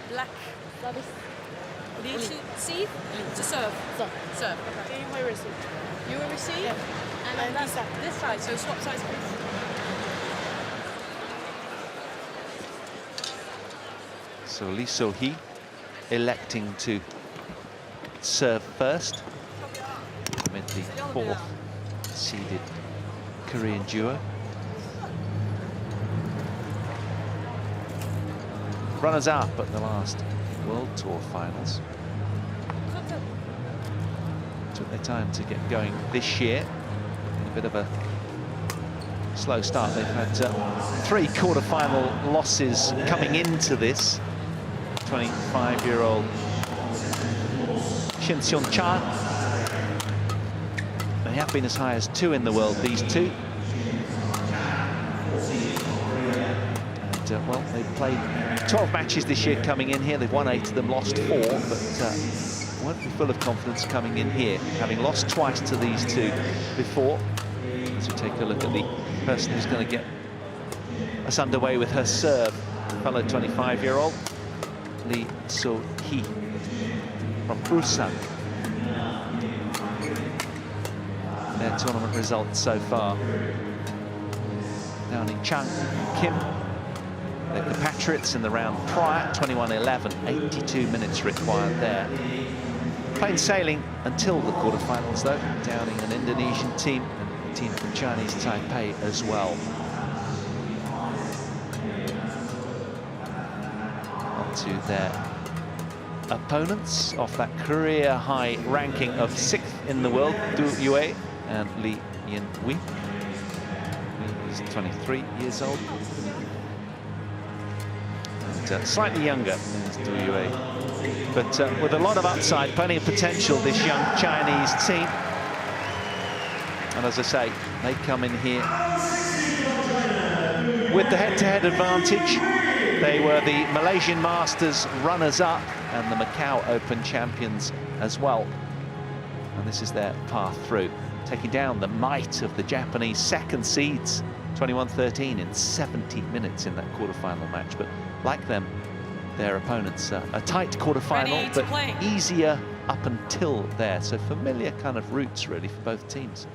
black. Service. Lead to receive? To serve. Serve. Okay. You will receive. You will receive? Yeah. And then that's this side, so swap sides, please. So Lee So-hee electing to serve first amid the fourth seeded Korean duo. Runners-up at the last World Tour finals. Took their time to get going this year. A bit of a slow start. They've had 3 quarter-final losses coming into this. 25-year-old Shin Seung-chan. They have been as high as 2 in the world, these two. And, well, they've played 12 matches this year coming in here. They've won 8 of them, lost 4, but won't be full of confidence coming in here, having lost twice to these two before. As we take a look at the person who's going to get us underway with her serve, fellow 25-year-old. Lee So-hee from Ulsan. Their tournament results so far. Downing Chang Kim, their compatriots in the round prior, 21-11, 82 minutes required there. Plain sailing until the quarterfinals though. Downing an Indonesian team and a team from Chinese Taipei as well. To their opponents off that career high ranking of 6th in the world, Du Yue and Lee Yin-wei. He's 23 years old. And, slightly younger than Du Yue, but with a lot of upside, plenty of potential, this young Chinese team. And as I say, they come in here with the head-to-head advantage. They were the Malaysian Masters runners-up and the Macau Open champions as well. And this is their path through, taking down the might of the Japanese second seeds, 21-13 in 70 minutes in that quarterfinal match. But like them, their opponents, a tight quarterfinal, but easier up until there. So familiar kind of routes, really, for both teams.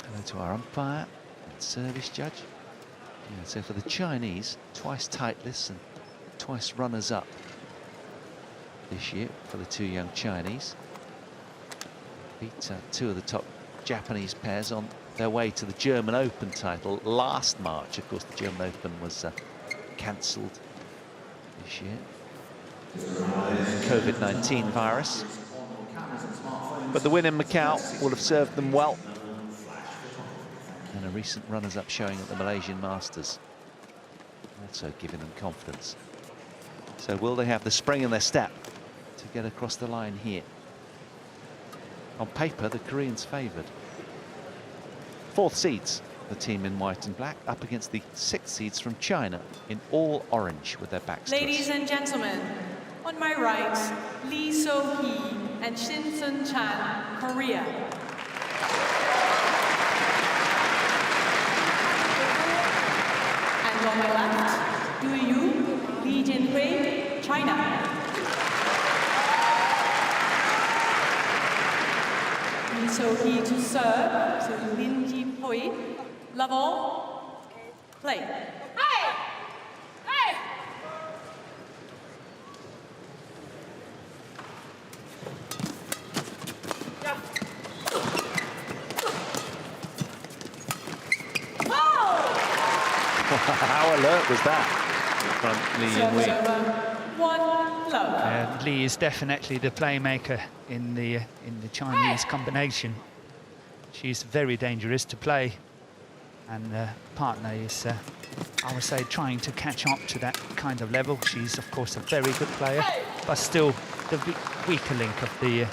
Hello to our umpire and service judge. Yeah, so for the Chinese, twice titleists and twice runners-up this year for the 2 young Chinese. Beat 2 of the top Japanese pairs on their way to the German Open title last March. Of course, the German Open was cancelled this year. COVID-19 virus. But the win in Macau will have served them well. And a recent runners-up showing at the Malaysian Masters, also giving them confidence. So will they have the spring in their step to get across the line here? On paper, the Koreans favoured. 4th seeds, the team in white and black, up against the 6th seeds from China in all orange with their backs to us. Ladies and gentlemen, on my right, Lee So-hee and Shin Seung-chan, Korea. On my left, Du Yu, Lee Jin-hui, China. Lee So-hee to serve, to Lin Jin-hui. Level, play. Hey! Hey! How alert was that from Lee Yin-wei? Lee is definitely the playmaker in the Chinese combination. She's very dangerous to play, and the partner is, I would say, trying to catch up to that kind of level. She's of course a very good player, but still the weaker link of the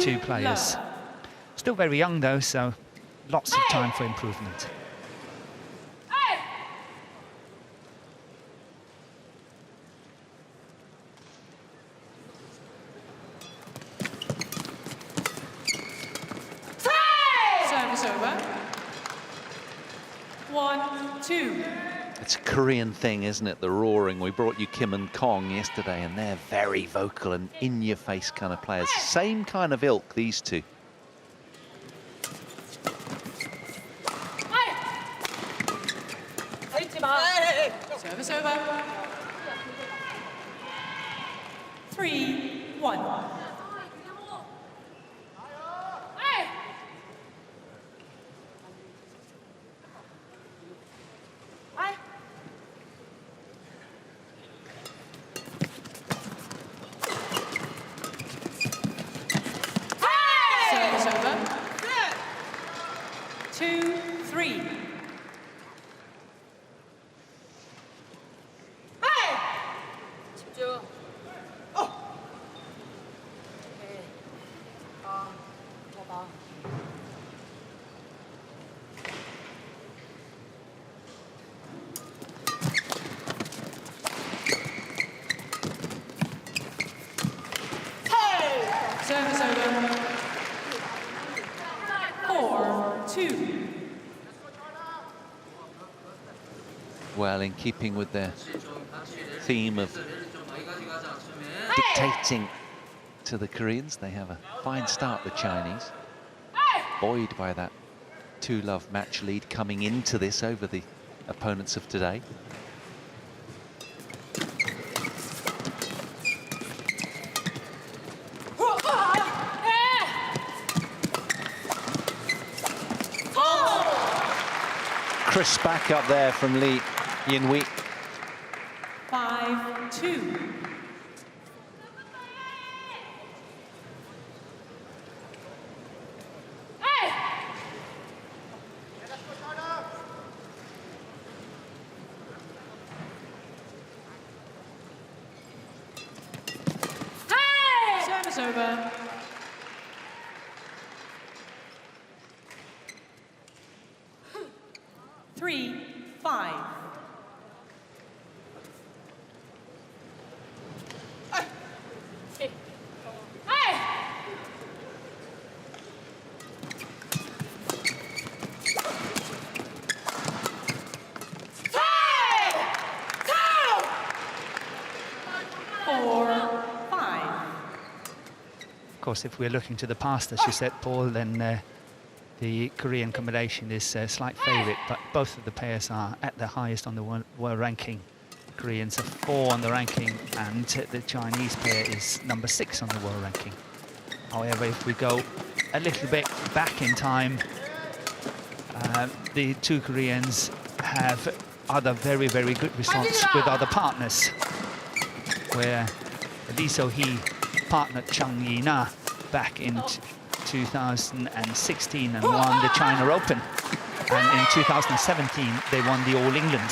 2 players. Still very young though, so lots of time for improvement. Service over. 1-2. It's a Korean thing, isn't it? The roaring. We brought you Kim and Kong yesterday, and they're very vocal and in-your-face kind of players. Same kind of ilk, these two. Service over. 3-1. Service over. 2-3. Service over. 4-2. Well, in keeping with their theme of dictating to the Koreans, they have a fine start, the Chinese. Buoyed by that 2-love match lead coming into this over the opponents of today. Crisp back up there from Lee Yin-Wei. 5-2. Service over. 3-5. Of course, if we're looking to the past, as you said, Paul, then the Korean combination is a slight favourite, but both of the pairs are at the highest on the world ranking. Koreans are 4 on the ranking, and the Chinese pair is number 6 on the world ranking. However, if we go a little bit back in time, the two Koreans have other very, very good results with other partners, where Lee So-hee partnered Chung Yi-na back in 2016 and won the China Open. And in 2017, they won the All England.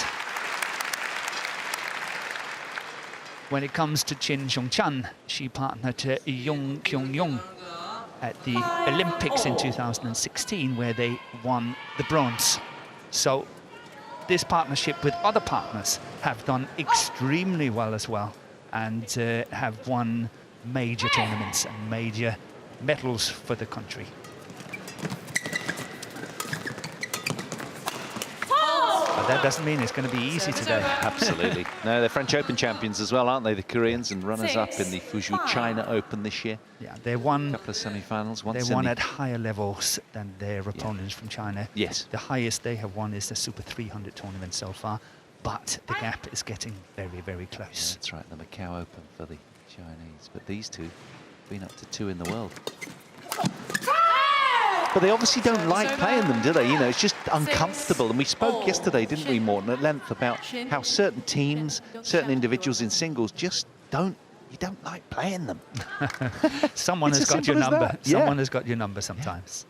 When it comes to Chin Xiong-chan, she partnered Yong Kyung-yong at the Olympics in 2016, where they won the bronze. So this partnership with other partners have done extremely well as well, and have won major tournaments and major medals for the country. But that doesn't mean it's going to be easy today. Absolutely. No, they're French Open champions as well, aren't they, the Koreans, and runners-up in the Fuzhou China Open this year. Yeah, they won a couple of semi-finals. They won at higher levels than their opponents from China. Yes. The highest they have won is the Super 300 tournament so far, but the gap is getting very, very close. Yeah, that's right, the Macau Open for the Chinese. But these two have been up to 2 in the world. But they obviously don't like playing them, do they? You know, it's just uncomfortable. And we spoke yesterday, didn't we, Morten, at length about how certain teams, certain individuals in singles just you don't like playing them. Someone has got your number. Someone has got your number sometimes.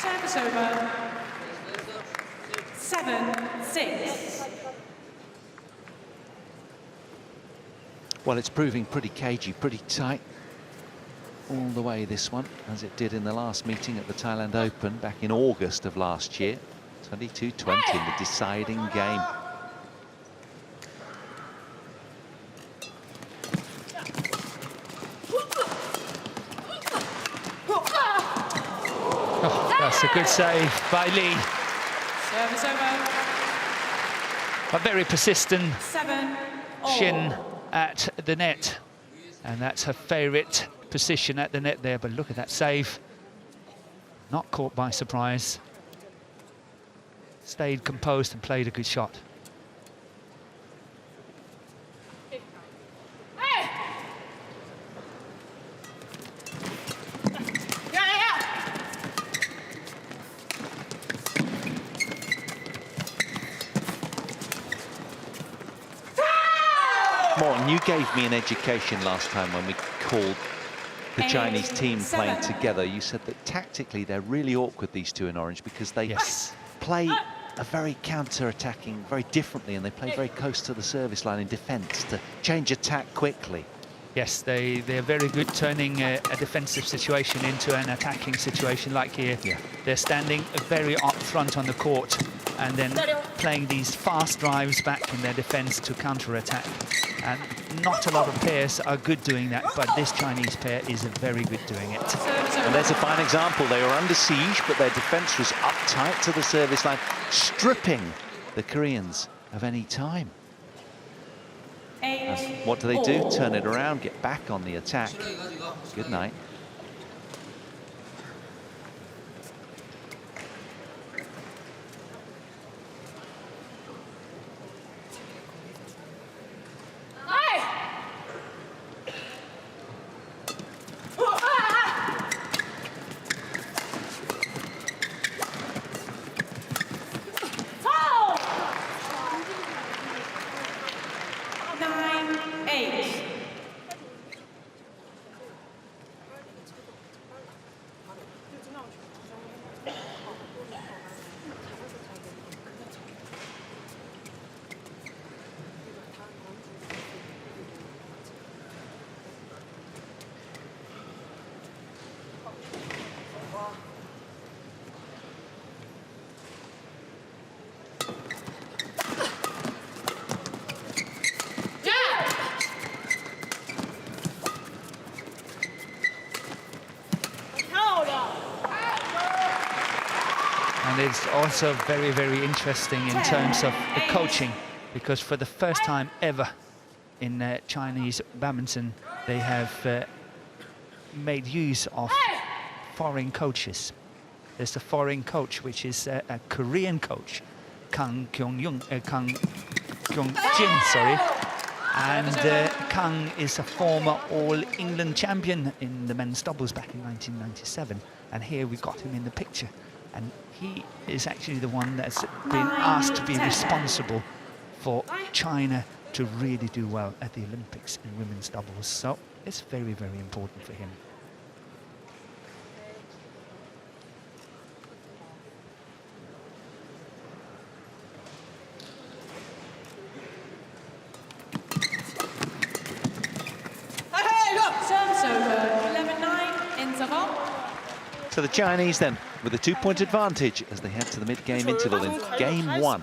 Service over. 7-6. Well, it's proving pretty cagey, pretty tight. all the way, this one, as it did in the last meeting at the Thailand Open back in August of last year. 22-20 in the deciding game. Oh, that's a good save by Lee. Service over. A very persistent 7-all. SHIN at the net. And that's her favourite position at the net there. But look at that save. Not caught by surprise. Stayed composed and played a good shot. Morton, you gave me an education last time when we called the Chinese team playing together. You said that tactically they're really awkward, these two in orange, because they play a very counter-attacking very differently, and they play very close to the service line in defence to change attack quickly. Yes, they're very good turning a defensive situation into an attacking situation like here. Yeah. They're standing very up front on the court and then playing these fast drives back in their defense to counter-attack. And not a lot of pairs are good doing that, but this Chinese pair is very good doing it. And there's a fine example. They were under siege, but their defence was up tight to the service line, stripping the Koreans of any time. And what do? Turn it around, get back on the attack. Good night. And it's also very, very interesting in terms of the coaching, because for the first time ever in Chinese badminton, they have made use of foreign coaches. There's a foreign coach, which is a Korean coach, Kang Kyung-jin, sorry. And Kang is a former All-England champion in the men's doubles back in 1997. And here we got him in the picture. And he is actually the one that's been asked to be responsible for China to really do well at the Olympics in women's doubles. So it's very, very important for him. Service over, 11-9, interval. So the Chinese then with a 2-point advantage as they head to the mid-game interval in game 1.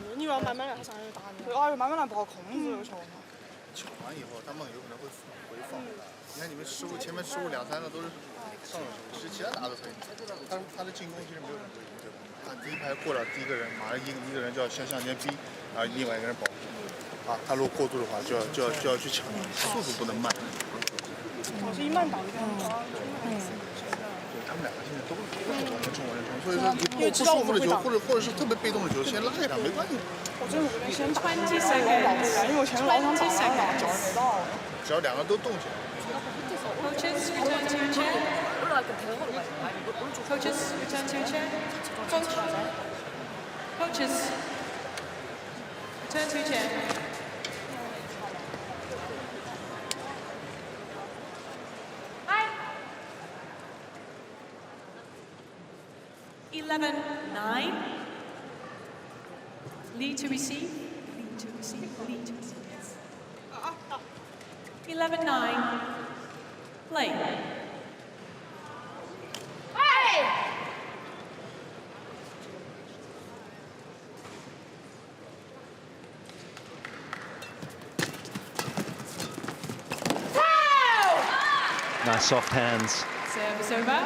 Coaches, return to your chair. Coaches, return to your chair. Coaches, return to your chair. Hi. 11-9. Lead to receive. Lead to receive. Lead to receive. Yes. 11-9. Play. soft hands. Service over.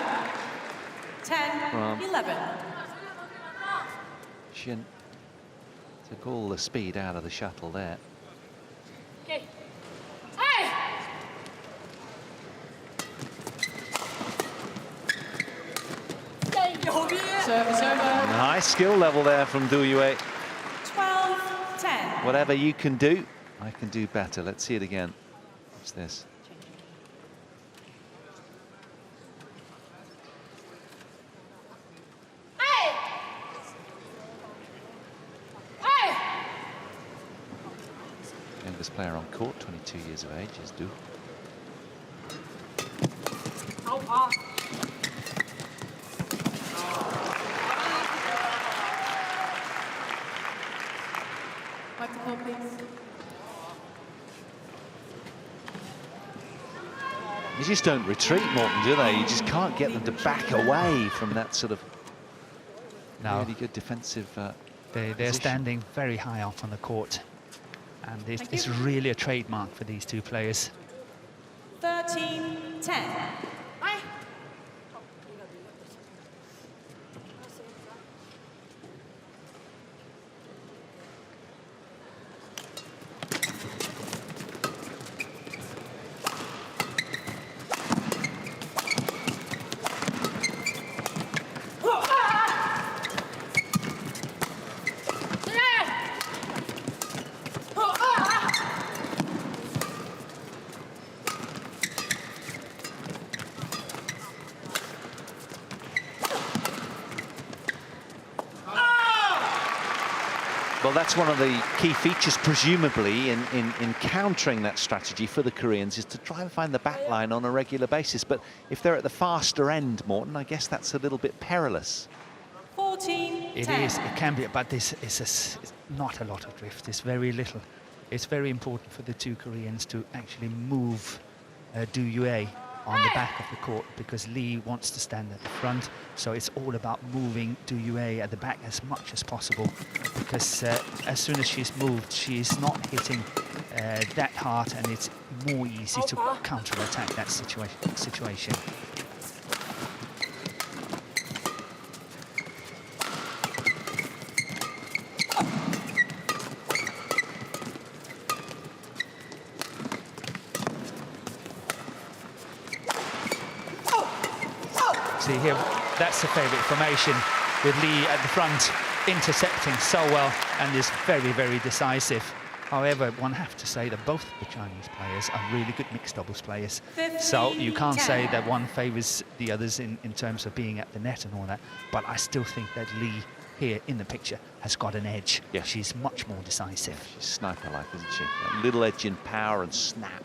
10-11. Shin took all the speed out of the shuttle there. Okay. Service over. High skill level there from Du Yue. 12-10. Whatever you can do, I can do better. Let's see it again. What's this? Youngest player on court, 22 years of age, is Du. Microphone, please. You just don't retreat, Morten, do they? You just can't get them to back away from that sort of really good defensive They're position. standing very high up on the court. And it's really a trademark for these two players. 13-10. Well, that's one of the key features, presumably, in countering that strategy for the Koreans, is to try and find the back line on a regular basis. But if they're at the faster end, Morten, I guess that's a little bit perilous. 14-10. It is, it can be, but this is it's not a lot of drift. It's very little. It's very important for the two Koreans to actually move Du Yue on the back of the court, because Lee wants to stand at the front. So it's all about moving Du Yue at the back as much as possible, because as soon as she's moved, she's not hitting that hard, and it's more easy to counter-attack that situation. See here, that's the favourite formation, with Lee at the front, intercepting so well, and is very, very decisive. However, one have to say that both the Chinese players are really good mixed doubles players. 15, So you can't 10. say that one favours the others in terms of being at the net and all that. But I still think that Lee here in the picture has got an edge. Yeah. She's much more decisive. She's sniper-like, isn't she? That little edge in power and snap.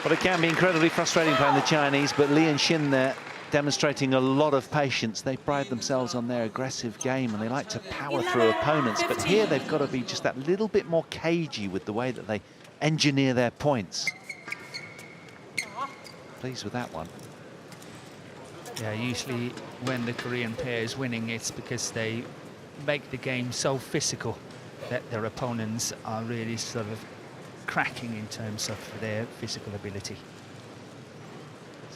Well, it can be incredibly frustrating playing the Chinese, but Lee and Shin there demonstrating a lot of patience. They pride themselves on their aggressive game, and they like to power through opponents. But here they've got to be just that little bit more cagey with the way that they engineer their points. Pleased with that one. Yeah, usually when the Korean pair is winning, it's because they make the game so physical that their opponents are really sort of cracking in terms of their physical ability.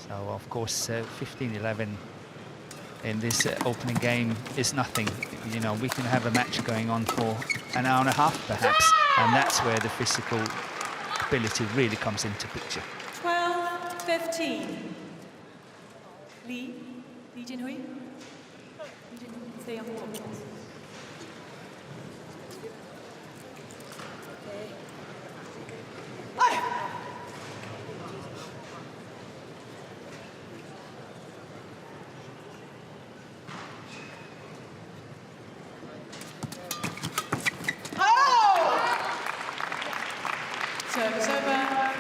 So, of course, 15-11 in this opening game is nothing. You know, we can have a match going on for an hour and a half, perhaps, and that's where the physical ability really comes into picture. 12-15. Lee Jinhui. Lee Jinhui, stay on court. service over.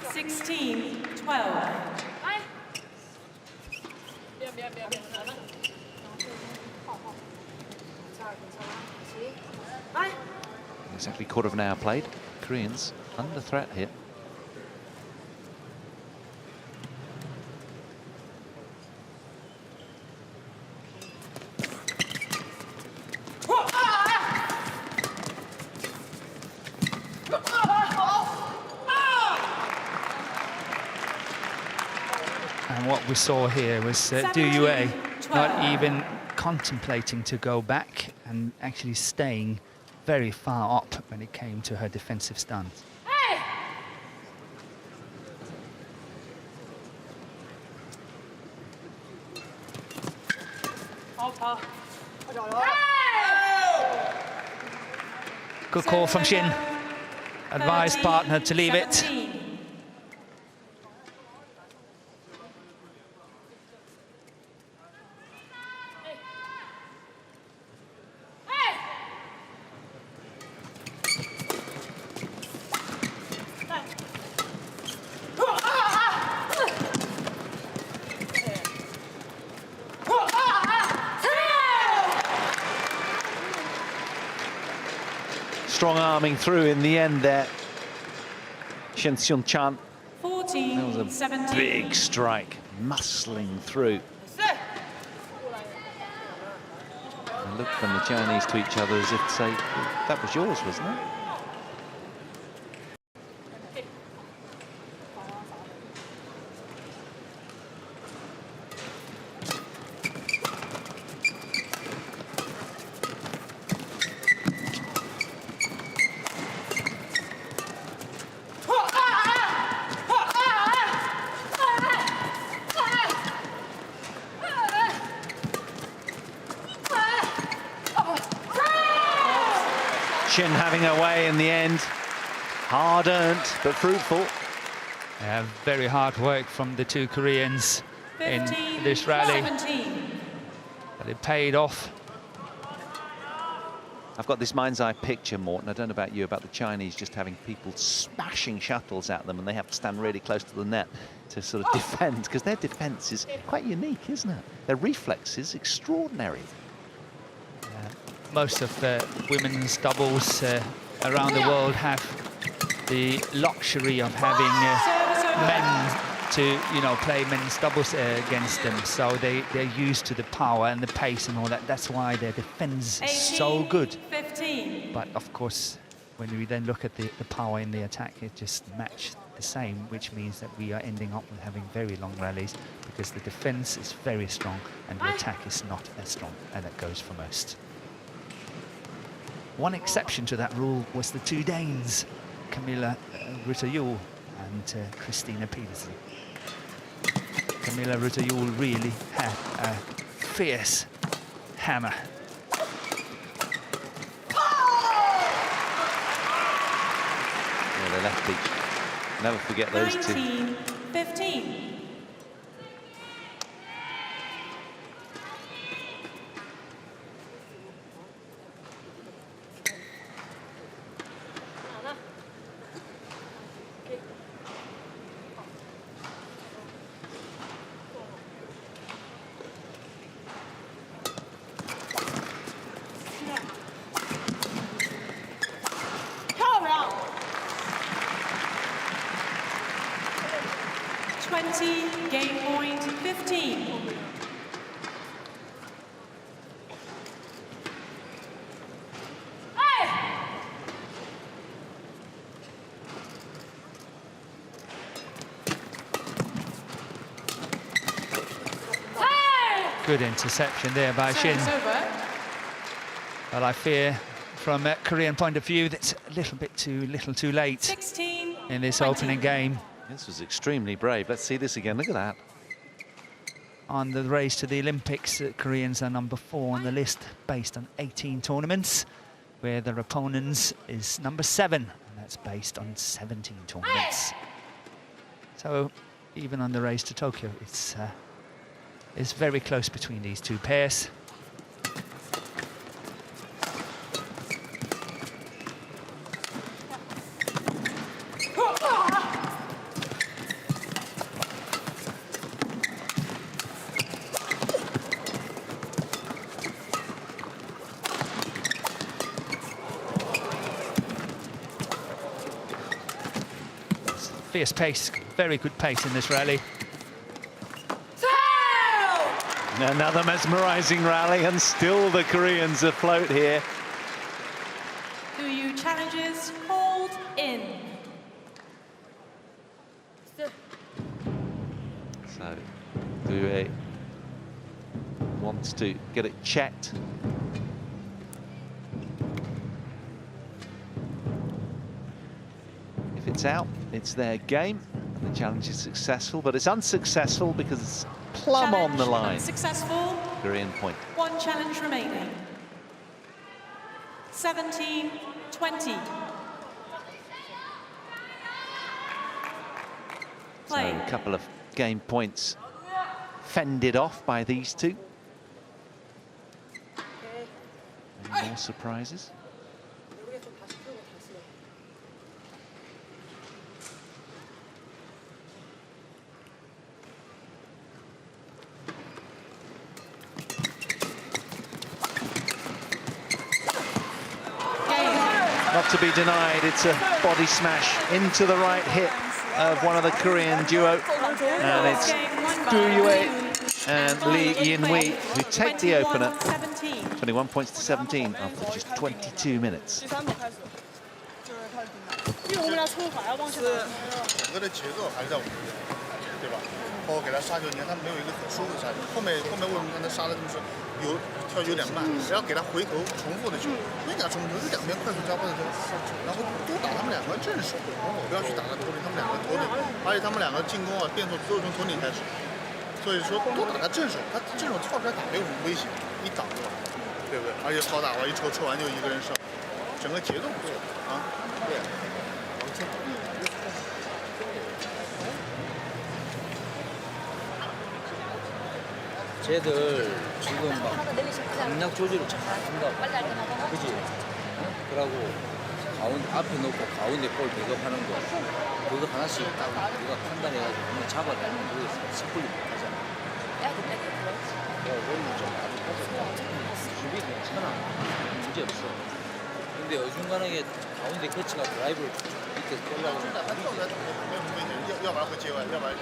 16-12. Exactly quarter of an hour played. Koreans under threat here. And what we saw here was Du Yue not even contemplating to go back and actually staying very far up when it came to her defensive stance. Good call from Shin. Advised partner to leave it. Strong arming through in the end there. Shin Seung-chan. 14, That was a 17. big strike, muscling through. They looked from the Chinese to each other as if to say, that was yours, wasn't it? Shin having her way in the end. Hard-earned, but fruitful. Yeah, very hard work from the two Koreans 15, in this rally. 17. But it paid off. I've got this mind's eye picture, Morten, I don't know about you, about the Chinese just having people smashing shuttles at them and they have to stand really close to the net to sort of defend, because their defence is quite unique, isn't it? Their reflex is extraordinary. Most of the women's doubles around the world have the luxury of having men to, play men's doubles against them. So they're used to the power and the pace and all that. That's why their defense is so good. 15. But of course, when we then look at the power in the attack, it just matched the same, which means that we are ending up with having very long rallies because the defense is very strong and the attack is not as strong, and that goes for most. One exception to that rule was the two Danes, Camilla Rytter-Juhl and Christina Pedersen. Camilla Rytter-Juhl really had a fierce hammer. Yeah, they left each. Never forget those two. 19-15. Game point 15. Good interception there by Shin. But I fear, from a Korean point of view, that's a little bit too late 16, in this 20. opening game. This was extremely brave. Let's see this again. Look at that. On the race to the Olympics, the Koreans are number 4 on the list, based on 18 tournaments, where their opponents is number 7, and that's based on 17 tournaments. So even on the race to Tokyo, it's very close between these two pairs. fierce pace, very good pace in this rally. Another mesmerising rally, and still the Koreans afloat here. You challenges hold in. So, Due wants to get it checked. If it's out, it's their game, and the challenge is successful, but it's unsuccessful because it's plumb on the line. Successful. Korean point. One challenge remaining. 17-20. So a couple of game points fended off by these two. Any more surprises? Not to be denied, it's a body smash into the right hip of one of the Korean duo, and it's Due and Lee Yin-wei who take the opener. 21 points to 17 after just 22 minutes. 因为我们俩冲法要往前。整个的节奏还是在我们这边，对吧？包括给他杀球，你看他没有一个很舒服的杀球。后面为什么看他杀的这么顺？跳有点慢，只要给他回头重复的球，没给他重复球，就两边快速交换的球，然后多打他们两个正手，不要去打他头顶，他们两个头顶，而且他们两个进攻啊变速都是从头顶开始，所以说多打他正手，他正手跳出来打没有什么威胁，一挡就完，对不对？而且好打完一抽完就一个人上，整个节奏不错啊，对。 쟤들 지금 막 강약 조절을 잘 한다고. 그지? 그러고 앞에 놓고 가운데 볼 배급하는 거 그거 하나씩 딱 우리가 판단해가지고 한번 잡아내는 거에서 섣불리 못하잖아. 우리는 좀 아주 수비 괜찮아. 문제 없어. 근데 어중간하게 가운데 거치가 드라이브를 밑에 쏠라고 하면 要不然会接完，要不然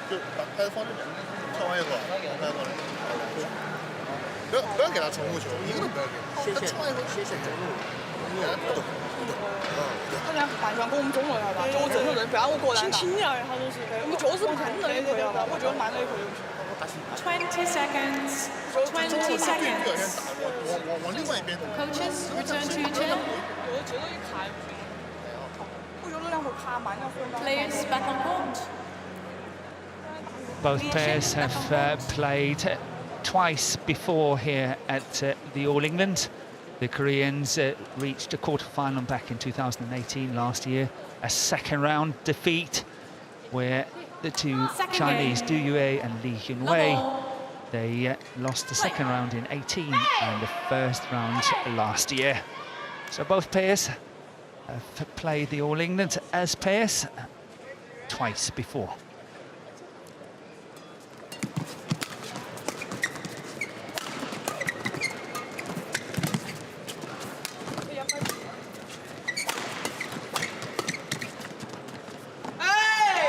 就把拍子放这边，跳完以后，拍子放这边，不要给他重复球，一个都不要给。他跳完以后，给他动。他俩反向跟我们中了，好吧？就我整个人不要我过来，轻轻的，他就是，我们就是不能的一回，好吧？我觉得慢了一回就行。 20 seconds. 20 seconds. 往另外一边。 Coaches, return to chin. 有的节奏一卡，我觉得两会卡慢了。Players back on court. Both pairs have played twice before here at the All England. The Koreans reached a quarter-final back in 2018 last year. A second-round defeat where the two Chinese, Du Yue and Lee Hyun-wei, they lost the second round in 18 and the first round last year. So both pairs have played the All England as pairs twice before.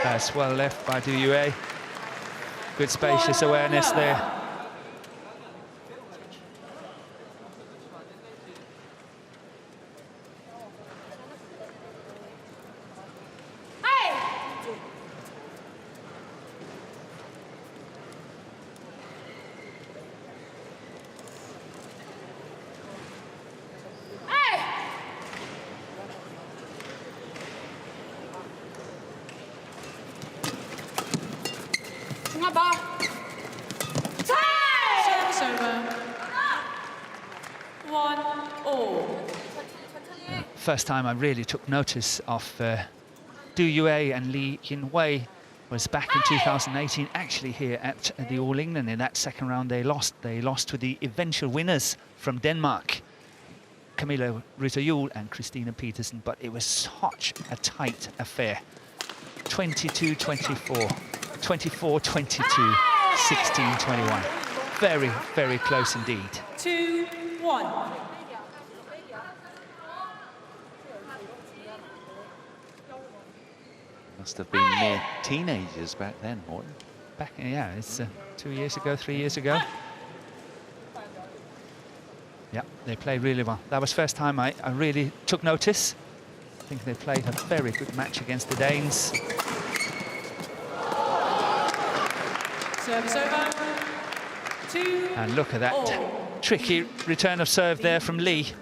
That's well left by Du Yue. Good spacious awareness there. Service over. 1-all. First time I really took notice of Du Yue and Lee Yin-wei was back in 2018, actually here at the All England. In that second round they lost. They lost to the eventual winners from Denmark, Camilla Rytter-Juhl and Christina Petersen, but it was such a tight affair. 22-24, 24-22, 16-21. Very, very close indeed. 2-1. Must have been mere teenagers back then, Morton. Back, yeah, it's 2 years ago, 3 years ago. Yeah, they played really well. That was first time I really took notice. I think they played a very good match against the Danes. Service over. 2. And look at that tricky return of serve there from Lee.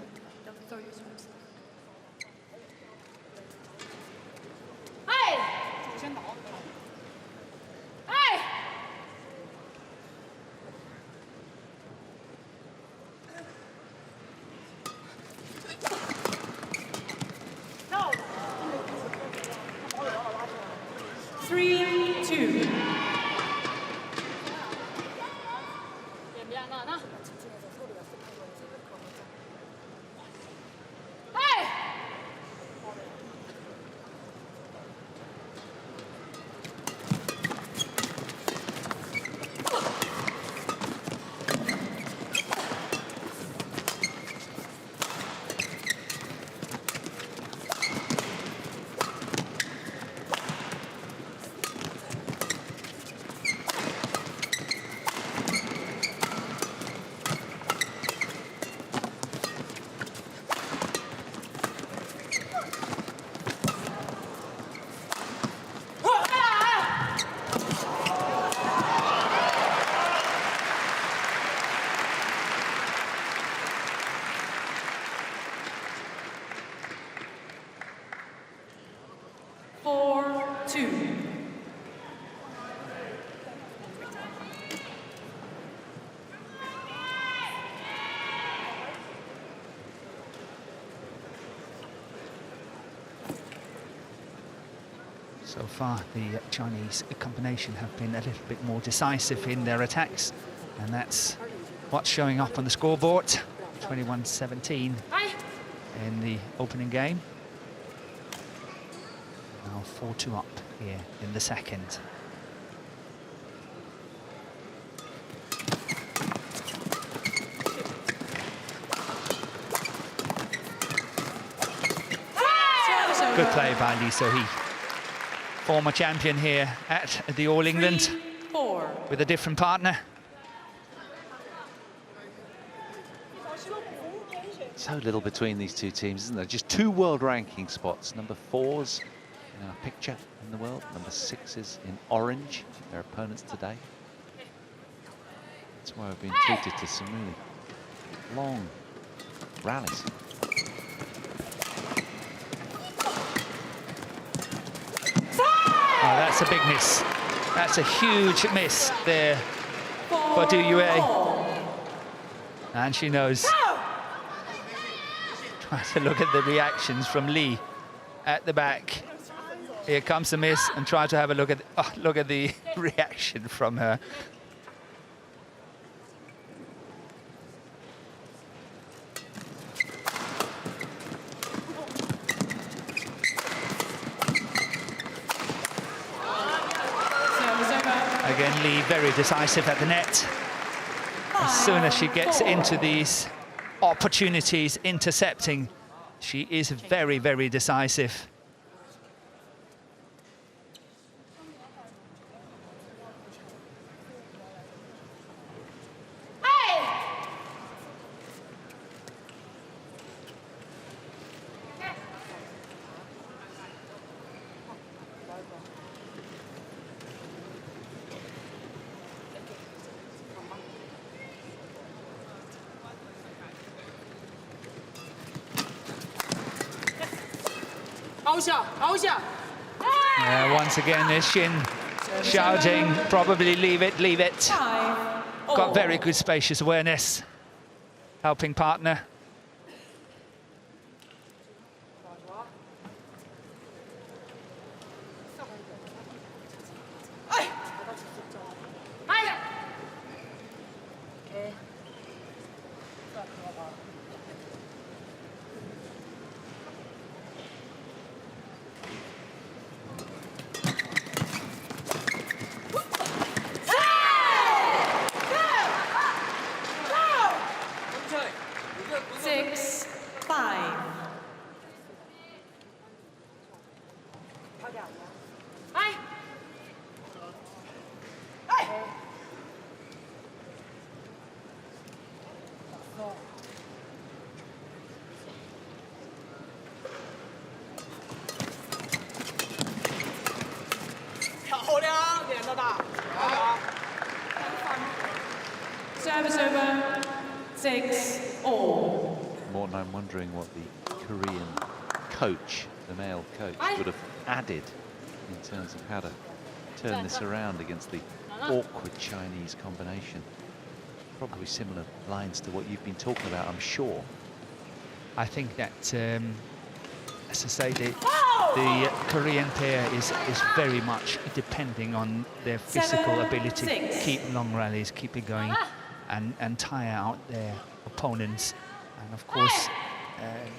So far, the Chinese combination have been a little bit more decisive in their attacks, and that's what's showing up on the scoreboard. 21-17 in the opening game. Now 4-2 up here in the second. Good play by Lee So-hee. Former champion here at the All England with a different partner. So little between these two teams, isn't there? Just 2 world ranking spots. Number 4s in our picture in the world. Number 6s in orange, their opponents today. That's why we've been treated to some really long rallies. Oh, that's a big miss. That's a huge miss there for Du Yue. And she knows. Try to look at the reactions from Lee at the back. Here comes the miss, and try to have a look at the reaction from her. Again, Lee very decisive at the net. As soon as she gets into these opportunities, intercepting, she is very, very decisive. Once again, there's Shin shouting, probably leave it, leave it. Got very good spacious awareness, helping partner. 好的啊，练到打。Service over, 6-all. Morton, I'm wondering what the Korean coach, the male coach, would have added in terms of how to turn this around against the awkward Chinese combination. Probably similar lines to what you've been talking about, I'm sure. I think that, as I say, the Korean pair is very much depending on their physical ability to keep long rallies, keep it going, and tire out their opponents. And of course,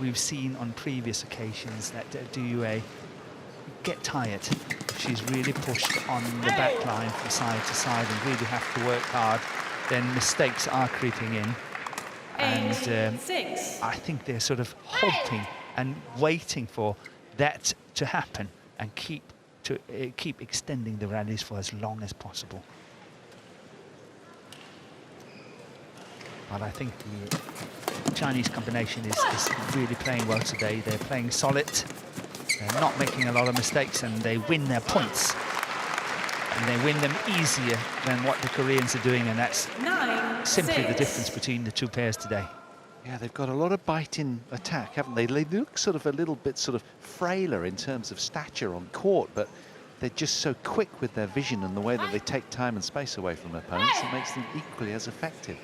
we've seen on previous occasions that DUA get tired. She's really pushed on the back line from side to side and really have to work hard. Then mistakes are creeping in. And I think they're sort of hoping and waiting for that to happen and keep extending the rallies for as long as possible. But I think the Chinese combination is really playing well today. They're playing solid. They're not making a lot of mistakes, and they win their points. And they win them easier than what the Koreans are doing, and that's simply the difference between the two pairs today. Yeah, they've got a lot of bite in attack, haven't they? They look sort of a little bit sort of frailer in terms of stature on court, but they're just so quick with their vision and the way that they take time and space away from their opponents. It makes them equally as effective.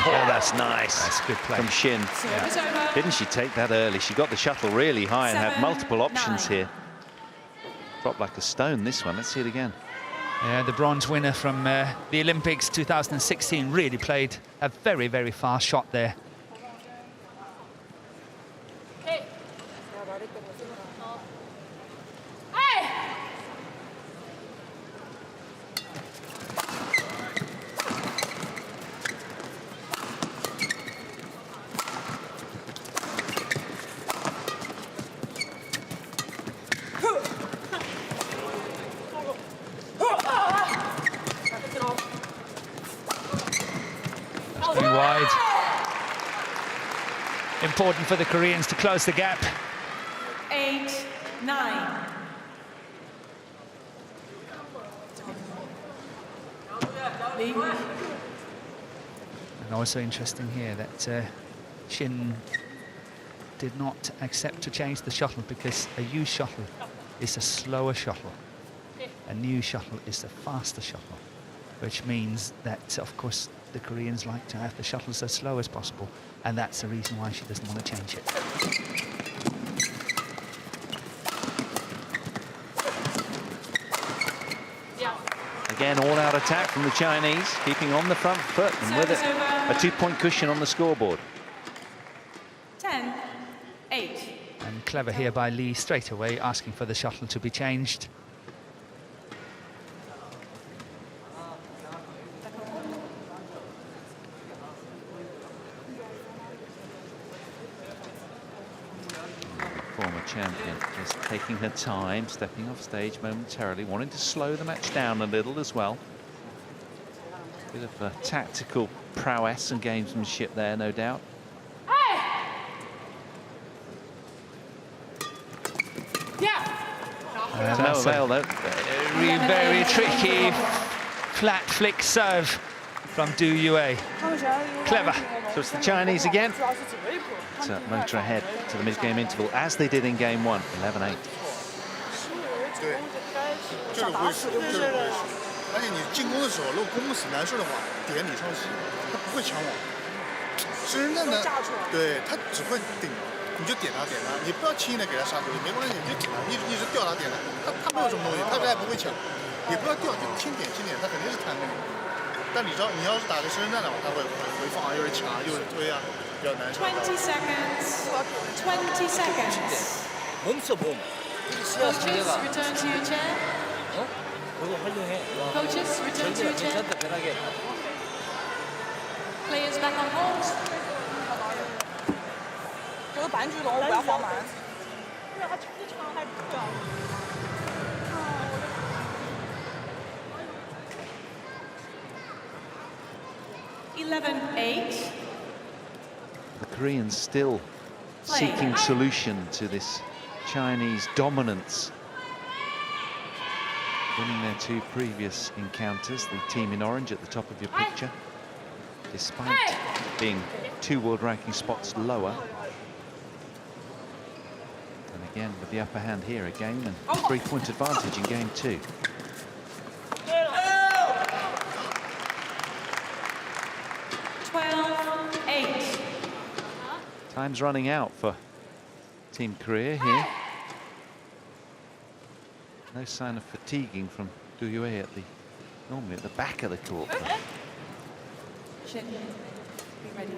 Oh, that's nice. That's good play from Shin. Yeah. Didn't she take that early? She got the shuttle really high and had multiple options here. Dropped like a stone, this one. Let's see it again. Yeah, the bronze winner from the Olympics 2016 really played a very, very fast shot there. Wide. Important for the Koreans to close the gap. 8-9. And also interesting here that Shin did not accept to change the shuttle because a U shuttle is a slower shuttle. A new shuttle is a faster shuttle, which means that, of course, the Koreans like to have the shuttles as slow as possible, and that's the reason why she doesn't want to change it. Again, all-out attack from the Chinese, keeping on the front foot and with it a 2-point cushion on the scoreboard. 10-8. And clever here by Lee, straight away asking for the shuttle to be changed. Former champion just taking her time, stepping off stage momentarily, wanting to slow the match down a little as well. Bit of tactical prowess and gamesmanship there, no doubt. No avail, though. Very tricky flat flick serve from Du Yue. Clever. So it's the Chinese again. Motor ahead to the mid-game interval, as they did in game one, 11-8. 对，就是会是，就是会是。而且你进攻的时候，如果攻不死男士的话，点李少熙，他不会抢网。身上呢，对他只会顶，你就点他，你不要轻易的给他杀球，也没关系，你就点他，一直吊他点他，他没有什么东西，他也不会抢，也不要吊，就轻点，他肯定是贪那个。但你知道，你要是打个身战的话，他会回放啊，又是抢啊，又是推啊，比较难受。20 seconds. 20 seconds. 몸써 몸. Coaches, return to your chair. 그거 활용해. Coaches, return to your chair. 괜찮다, 편하게. Players back on court. 这个半局动不要放慢。因为他抢还不要。11-8. The Koreans still seeking solution to this Chinese dominance. Winning their 2 previous encounters, the team in orange at the top of your picture, despite being 2 world ranking spots lower. And again, with the upper hand here, a game and 3-point advantage in game 2. Time's running out for Team Korea here. No sign of fatiguing from Du Yue normally at the back of the court. Shin, be ready.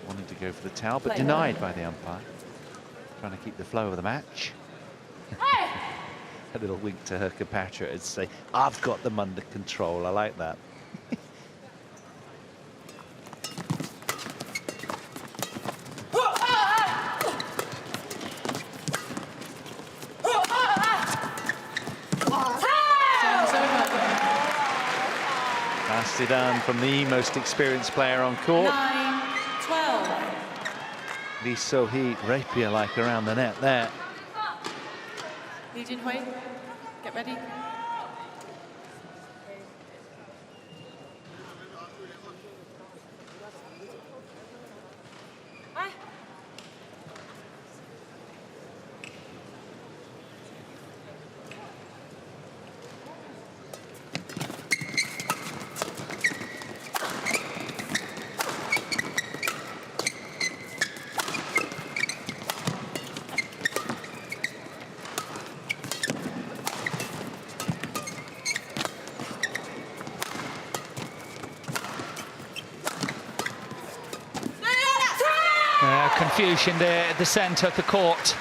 Wanting to go for the towel, but denied by the umpire. Trying to keep the flow of the match. A little wink to her compatriot and say, "I've got them under control." I like that. Passed it on from the most experienced player on court. 9-12. Lee So-hee, rapier-like around the net there. Lee Jin-hui, get ready. Confusion there at the centre of the court.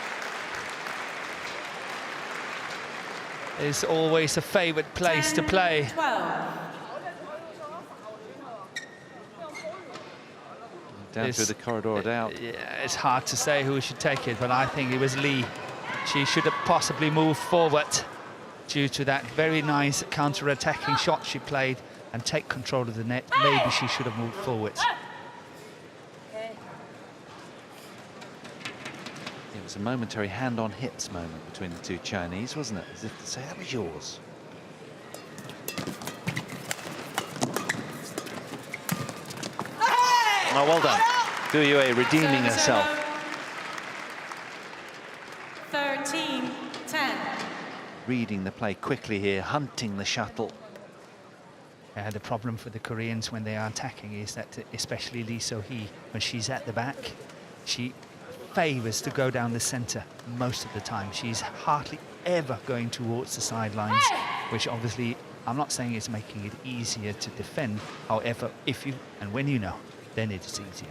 Is always a favourite place to play. 12. Down through the corridor out. Yeah, it's hard to say who should take it, but I think it was Lee. She should have possibly moved forward due to that very nice counter-attacking shot she played and take control of the net. Maybe she should have moved forward. It was a momentary hand-on-hips moment between the 2 Chinese, wasn't it? As if to say, that was yours. Oh, well done. Du Yue redeeming herself. 13-10. Reading the play quickly here, hunting the shuttle. The problem for the Koreans when they are attacking is that, especially Lee So-hee, when she's at the back, she favours to go down the centre most of the time. She's hardly ever going towards the sidelines, which obviously, I'm not saying it's making it easier to defend. However, if you, and when you know, then it is easier.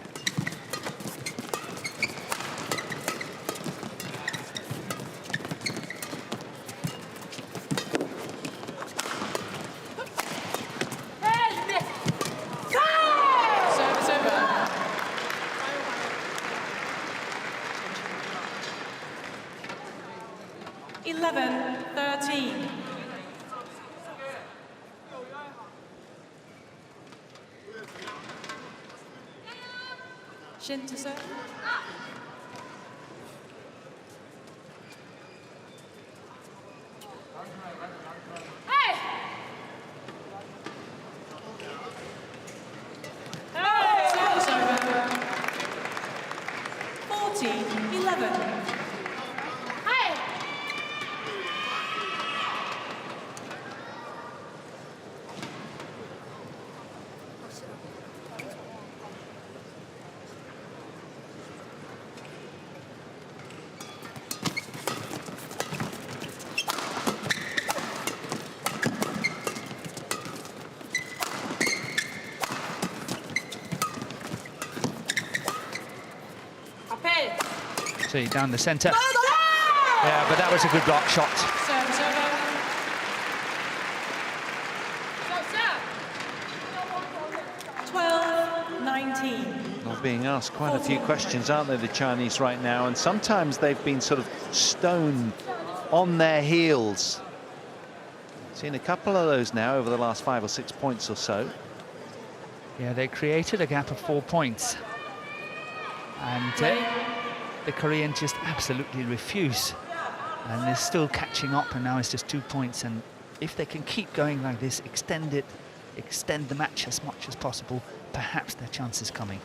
Service over. 11-13. Shin to serve. Service over. 14-11. See, down the centre. Yeah, but that was a good block shot. Service over. 12-19. Well, being asked quite a few questions, aren't they, the Chinese right now? And sometimes they've been sort of stone on their heels. Seen a couple of those now over the last 5 or 6 points or so. Yeah, they created a gap of 4 points. And the Koreans just absolutely refuse. And they're still catching up, and now it's just 2 points. And if they can keep going like this, extend the match as much as possible, perhaps their chance is coming.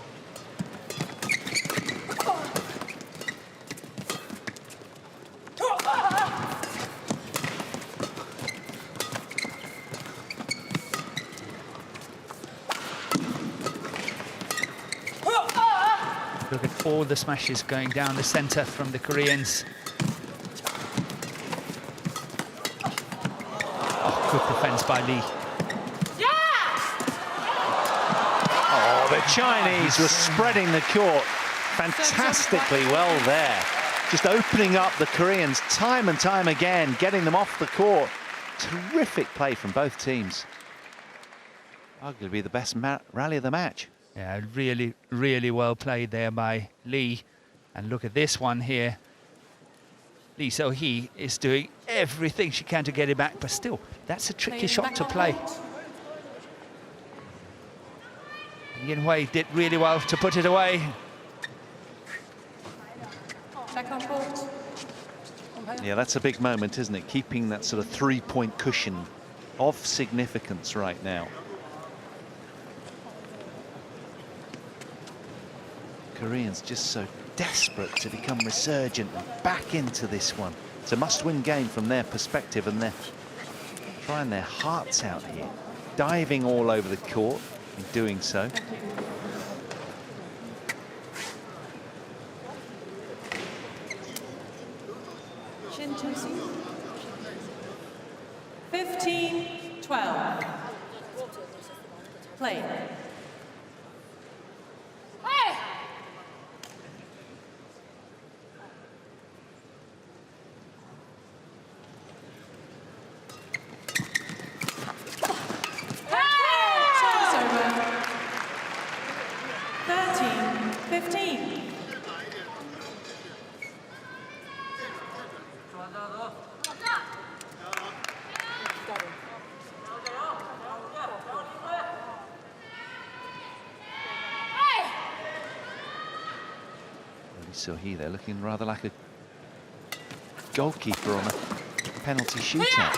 Look at all the smashes going down the center from the Koreans. Oh, good defense by Lee. Oh, the Chinese were spreading the court fantastically well there. Just opening up the Koreans time and time again, getting them off the court. Terrific play from both teams. Arguably the best rally of the match. Yeah, really, really well played there by Lee. And look at this one here. Lee So-hee is doing everything she can to get it back, but still, that's a tricky shot to play. Yin Hui did really well to put it away. Yeah, that's a big moment, isn't it? Keeping that sort of 3-point cushion of significance right now. Koreans just so desperate to become resurgent and back into this one. It's a must-win game from their perspective, and they're trying their hearts out here, diving all over the court in doing so. Shin 15-12. Play. So-hee, they're looking rather like a goalkeeper on a penalty shootout.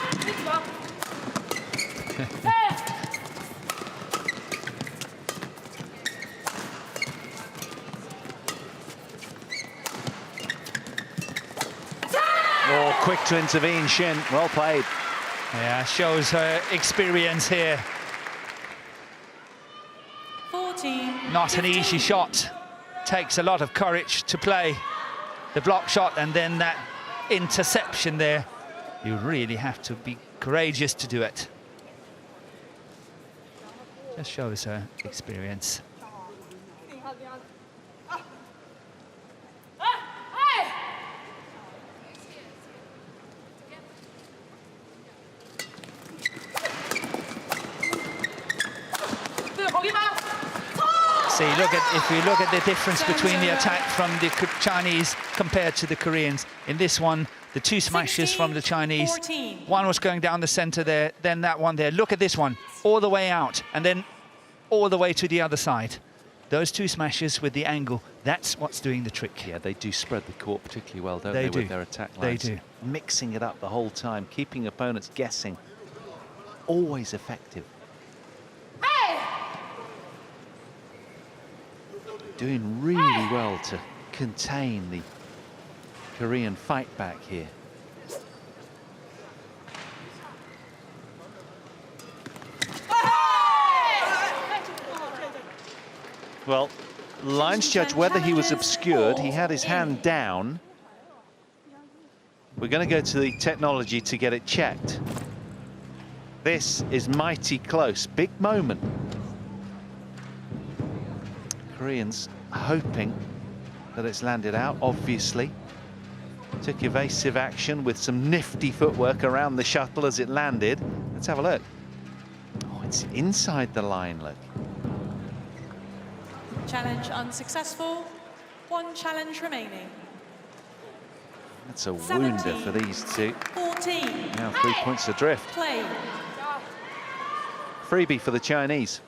Oh, quick to intervene, Shin. Well played. Yeah, shows her experience here. 14. Not an easy shot. Takes a lot of courage to play the block shot, and then that interception there. You really have to be courageous to do it. Just shows her experience. See, if you look at the difference between the attack from the Chinese compared to the Koreans. In this one, the 2 smashes from the Chinese. 14. One was going down the center there, then that one there. Look at this one, all the way out, and then all the way to the other side. Those 2 smashes with the angle, that's what's doing the trick. Yeah, they do spread the court particularly well, don't they, with their attack lines? They do. Mixing it up the whole time, keeping opponents guessing. Always effective. Doing really well to contain the Korean fight back here. Well, lines judge whether he was obscured. He had his hand down. We're going to go to the technology to get it checked. This is mighty close. Big moment. Koreans hoping that it's landed out, obviously. Took evasive action with some nifty footwork around the shuttle as it landed. Let's have a look. Oh, it's inside the line, look. Challenge unsuccessful. 1 challenge remaining. That's a wounder for these two. 14. Now 3 points adrift. Play. Freebie for the Chinese.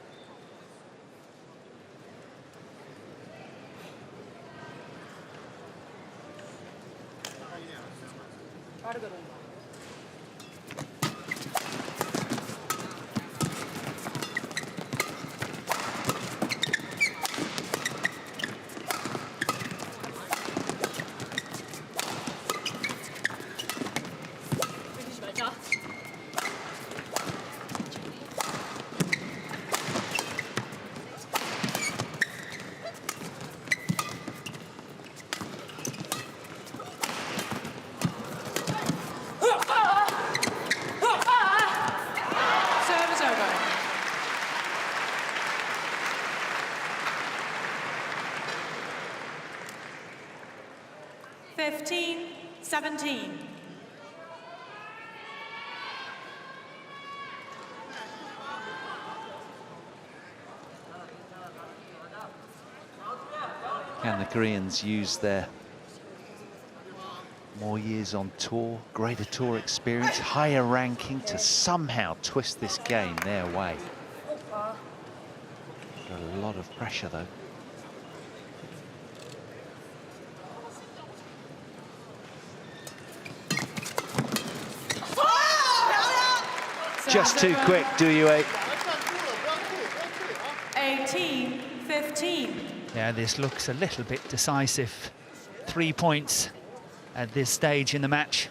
Serve is over. Fifteen, 17. Can the Koreans use their more years on tour, greater tour experience, higher ranking to somehow twist this game their way? Got a lot of pressure though. Just too quick, Duyue. 18, 15. Yeah, this looks a little bit decisive. 3 points at this stage in the match.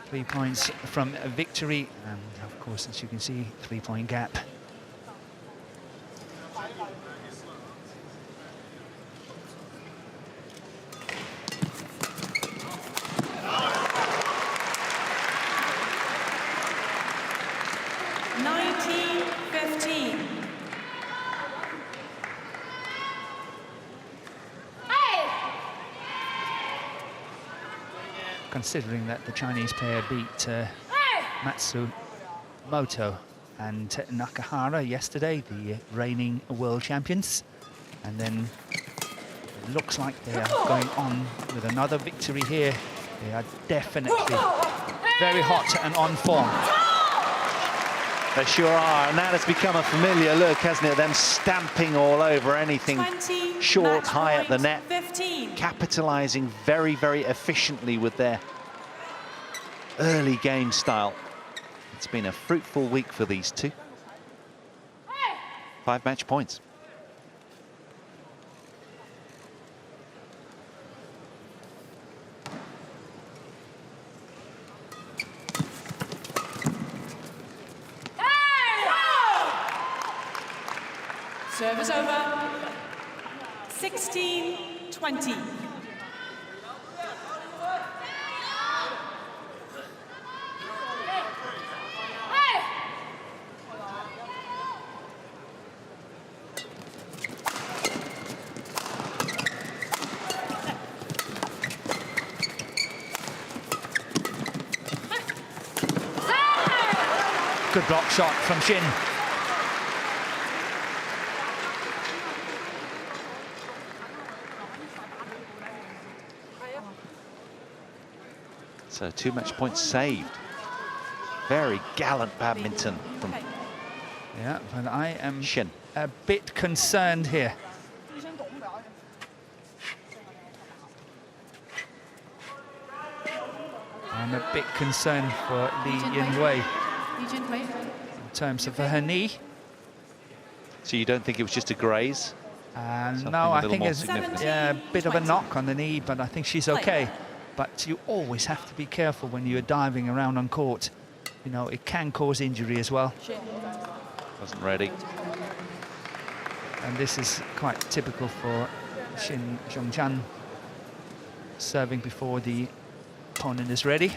3 points from a victory, and of course, as you can see, 3-point gap. Considering that the Chinese pair beat Matsumoto and Nakahara yesterday, the reigning world champions, and then it looks like they are going on with another victory here. They are definitely very hot and on form. They sure are, and that has become a familiar look, hasn't it? Them stamping all over anything 20, short, high at the net, 15. capitalizing very, very efficiently with their early game style. It's been a fruitful week for these two. 5 match points. Serve is over. 16, 20. Good block shot from Shin. So 2 match points saved. Very gallant badminton from Yeah, but I am Shin. a bit concerned here. I'm a bit concerned for Li Yinwei in terms of her knee. So you don't think it was just a graze? Something No, a I little think more it's significant. a bit of a knock on the knee, but I think she's okay. But you always have to be careful when you're diving around on court. You know, it can cause injury as well. Wasn't ready. And this is quite typical for Shin Zhongchan, serving before the opponent is ready.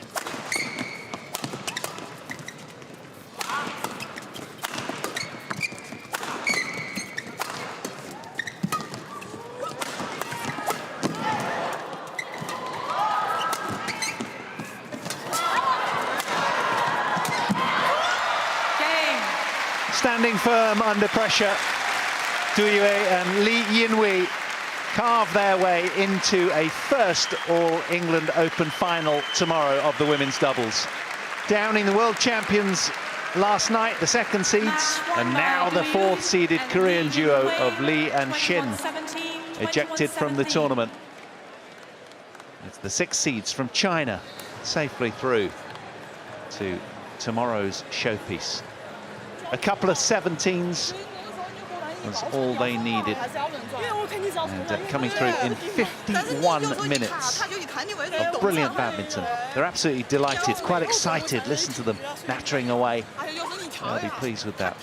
Standing firm under pressure, Duyue and Li Yinwei carve their way into a first All-England Open final tomorrow of the women's doubles. Downing the world champions last night, the second seeds, and now the fourth-seeded Korean duo of Lee and SHIN ejected from the tournament. It's the six seeds from China safely through to tomorrow's showpiece. A couple of 17s was all they needed, and coming through in 51 minutes of brilliant badminton. They're absolutely delighted, quite excited. Listen to them nattering away. They'll be pleased with that.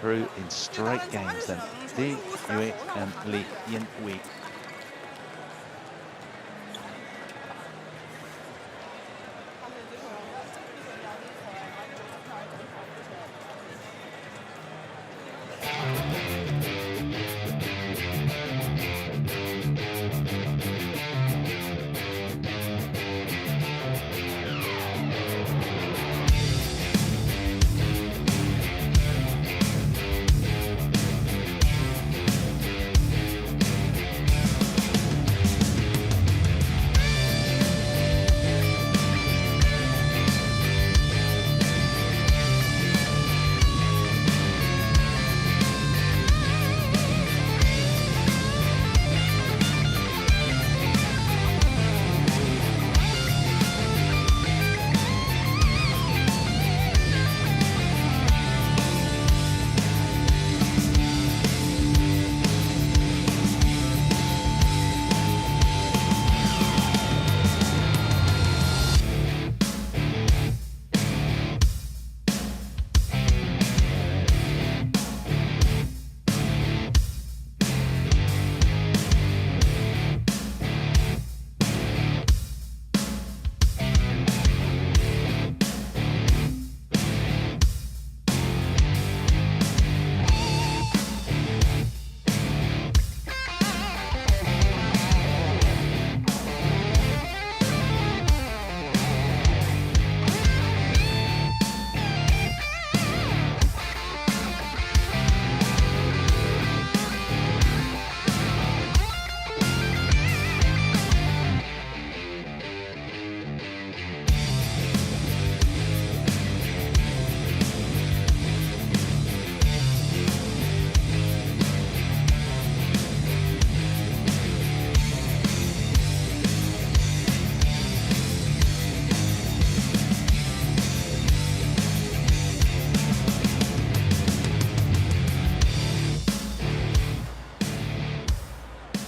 Through in straight games then. Di Yue and Li Yin Wei.